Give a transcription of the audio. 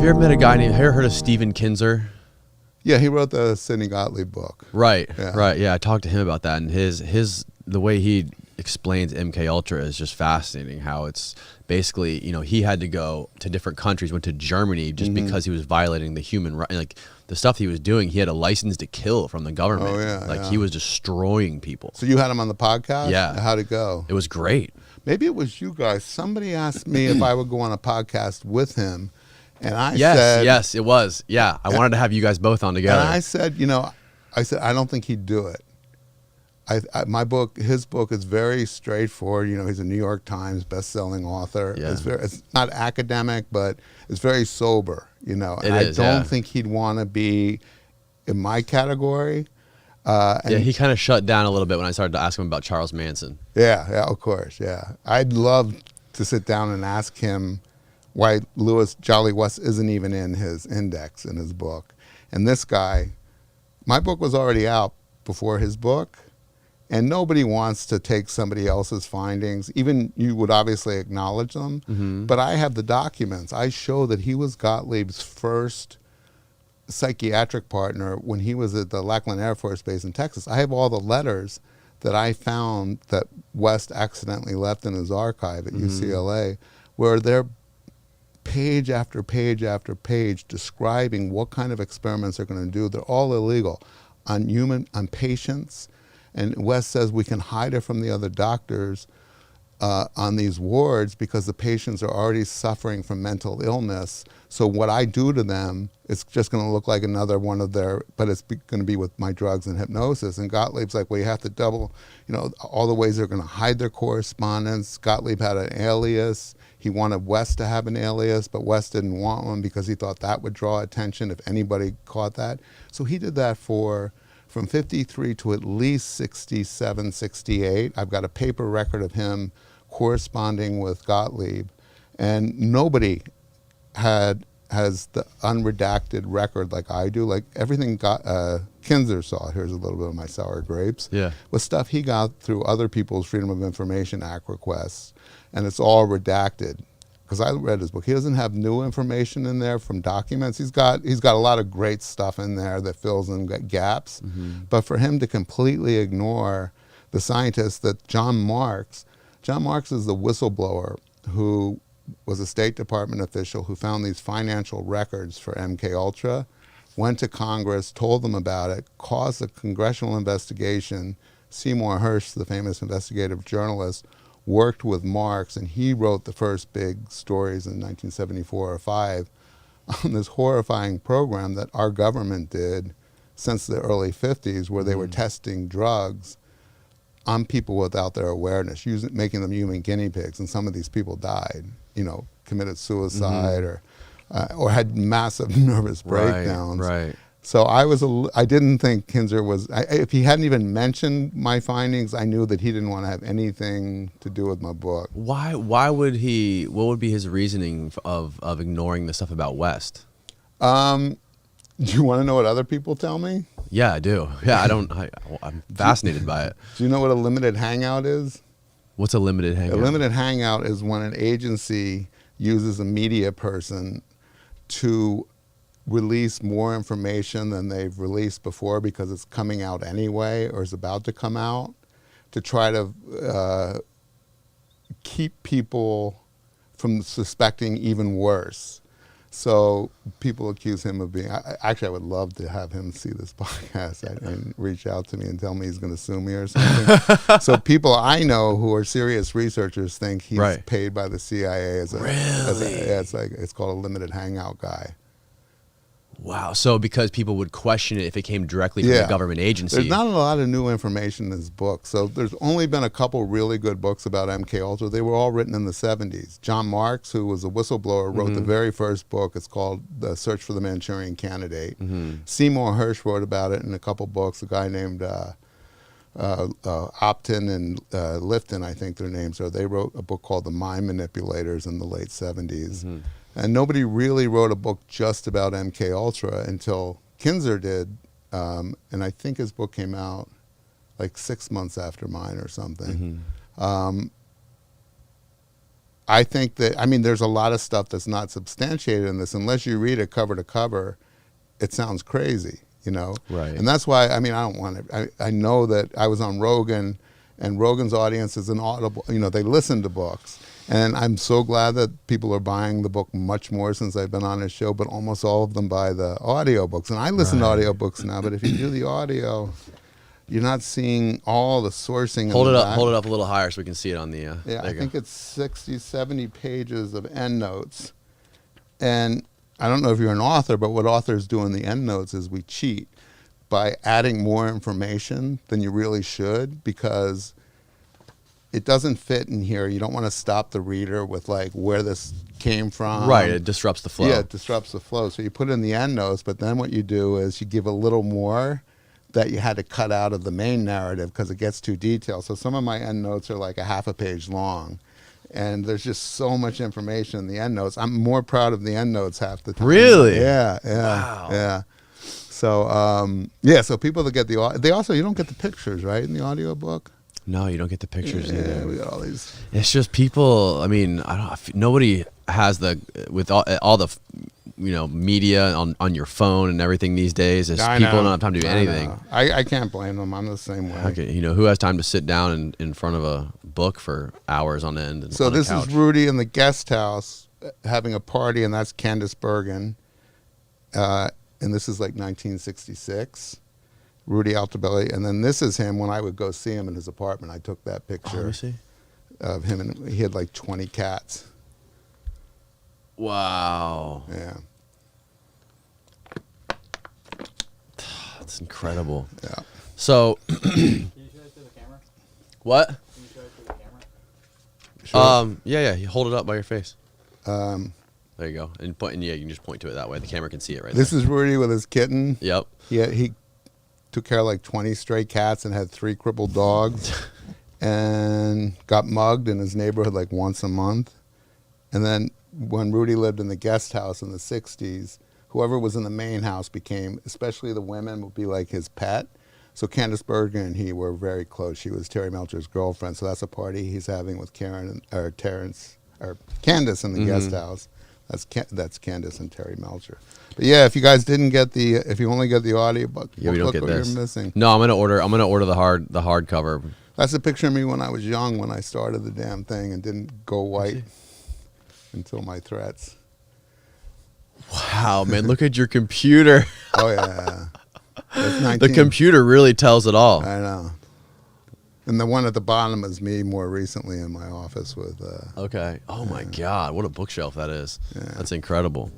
you ever met a guy named, have you ever heard of Stephen Kinzer? Yeah, he wrote the Sidney Gottlieb book. Right, Yeah. right. Yeah, I talked to him about that, and the way he explains MK Ultra is just fascinating. How it's basically, he had to go to different countries, went to Germany just because he was violating the human right, like the stuff he was doing. He had a license to kill from the government. Oh yeah, he was destroying people. So you had him on the podcast? Yeah. How'd it go? It was great. Maybe it was you guys. Somebody asked me if I would go on a podcast with him. And I Yes, said, yes, it was. Yeah, I wanted to have you guys both on together. And I said, I don't think he'd do it. His book is very straightforward. He's a New York Times best-selling author. Yeah. It's not academic, but it's very sober. I don't think he'd want to be in my category. He kind of shut down a little bit when I started to ask him about Charles Manson. Yeah, of course, yeah. I'd love to sit down and ask him why Louis Jolly West isn't even in his index in his book. And this guy, my book was already out before his book, and nobody wants to take somebody else's findings. Even you would obviously acknowledge them, but I have the documents. I show that he was Gottlieb's first psychiatric partner when he was at the Lackland Air Force Base in Texas. I have all the letters that I found that West accidentally left in his archive at UCLA, where they're page after page after page describing what kind of experiments they're going to do. They're all illegal on patients. And West says we can hide it from the other doctors on these wards because the patients are already suffering from mental illness. So what I do to them is just going to look like another one of but it's going to be with my drugs and hypnosis. And Gottlieb's like, well, you have to double, all the ways they're going to hide their correspondence. Gottlieb had an alias. He wanted West to have an alias, but West didn't want one because he thought that would draw attention if anybody caught that. So he did that from 53 to at least 67, 68. I've got a paper record of him corresponding with Gottlieb, and nobody has the unredacted record like I do. Like everything Kinzer saw, here's a little bit of my sour grapes, was stuff he got through other people's Freedom of Information Act requests, and it's all redacted. Because I read his book, he doesn't have new information in there from documents. He's got a lot of great stuff in there that fills in gaps. But for him to completely ignore the scientists that John Marks is the whistleblower who was a State Department official who found these financial records for MK Ultra, went to Congress, told them about it, caused a congressional investigation. Seymour Hersh, the famous investigative journalist, worked with Marks, and he wrote the first big stories in 1974 or 5 on this horrifying program that our government did since the early 50s, where they were testing drugs on people without their awareness, making them human guinea pigs, and some of these people died, committed suicide or had massive nervous breakdowns. Right. So I didn't think Kinzer was, if he hadn't even mentioned my findings, I knew that he didn't want to have anything to do with my book. Why would he, what would be his reasoning of ignoring the stuff about West? Do you want to know what other people tell me? Yeah, I do. Yeah, I'm fascinated by it. Do you know what a limited hangout is? What's a limited hangout? A limited hangout is when an agency uses a media person to release more information than they've released before because it's coming out anyway or is about to come out, to try to keep people from suspecting even worse. So people accuse him of being, actually I would love to have him see this podcast and reach out to me and tell me he's going to sue me or something. So people I know who are serious researchers think he's paid by the CIA as it's called a limited hangout guy. Wow. So because people would question it if it came directly from the government agency. There's not a lot of new information in this book. So there's only been a couple really good books about MK Ultra. They were all written in the 70s. John Marks, who was a whistleblower, wrote the very first book. It's called The Search for the Manchurian Candidate. Seymour Hersh wrote about it in a couple books. A guy named Opton and Lifton, I think their names are. They wrote a book called The Mind Manipulators in the late 70s. And nobody really wrote a book just about MK Ultra until Kinzer did, and I think his book came out like 6 months after mine or something. I think that, I mean, there's a lot of stuff that's not substantiated in this. Unless you read it cover to cover, it sounds crazy, you know? Right. And that's why, I mean, I don't want to, I know that I was on Rogan, and Rogan's audience is an audible, you know, they listen to books. And I'm so glad that people are buying the book much more since I've been on his show, but almost all of them buy the audiobooks. And I listen to audiobooks now, but if you do the audio, you're not seeing all the sourcing. Hold it up a little higher so we can see it on the yeah, I think it's 60, 70 pages of endnotes. And I don't know if you're an author, but what authors do in the endnotes is we cheat by adding more information than you really should, because it doesn't fit in here. You don't want to stop the reader with like where this came from. Right, it disrupts the flow. Yeah, it disrupts the flow. So you put it in the endnotes, but then what you do is you give a little more that you had to cut out of the main narrative because it gets too detailed. So some of my endnotes are like a half a page long, and there's just so much information in the endnotes. I'm more proud of the endnotes half the time. Really? Yeah. Wow. Yeah. So yeah. So people that get they also, you don't get the pictures, right, in the audiobook. No, you don't get the pictures Yeah, either. we got all these. It's just people. I mean, nobody has with all the, you know, media on your phone and everything these days. It's people don't have time to do anything. I can't blame them. I'm the same way. Okay, you know, who has time to sit down in front of a book for hours on end? So this is Rudy in the guest house having a party, and that's Candace Bergen, and this is like 1966. Rudy Altobelli, and then this is him when I would go see him in his apartment. I took that picture of him, and he had like 20 cats. Wow. Yeah. That's incredible. Yeah. So, Can you show it to the camera? what? Can you show it to the camera? Sure. Yeah. You hold it up by your face. Um, There you go. And yeah, you can just point to it that way. The camera can see it right this there. is Rudy with his kitten. Yep. He took care of like 20 stray cats and had 3 crippled dogs, and got mugged in his neighborhood like once a month. And then when Rudy lived in the guest house in the 60s, whoever was in the main house became, especially the women, would be like his pet. So Candace Bergen and he were very close. She was Terry Melcher's girlfriend. So that's a party he's having with Candace in the guest house. That's Candace and Terry Melcher. But yeah, if you guys didn't get if you only get the audiobook, Yeah, we don't look get what this. you're missing. No, I'm gonna order the hardcover. That's a picture of me when I was young, when I started the damn thing and didn't go white until my threats. Wow, man, look at your computer. Oh yeah, that's 19. The computer really tells it all. I know. And the one at the bottom is me more recently in my office with. Okay. Oh my God, what a bookshelf that is. Yeah. That's incredible.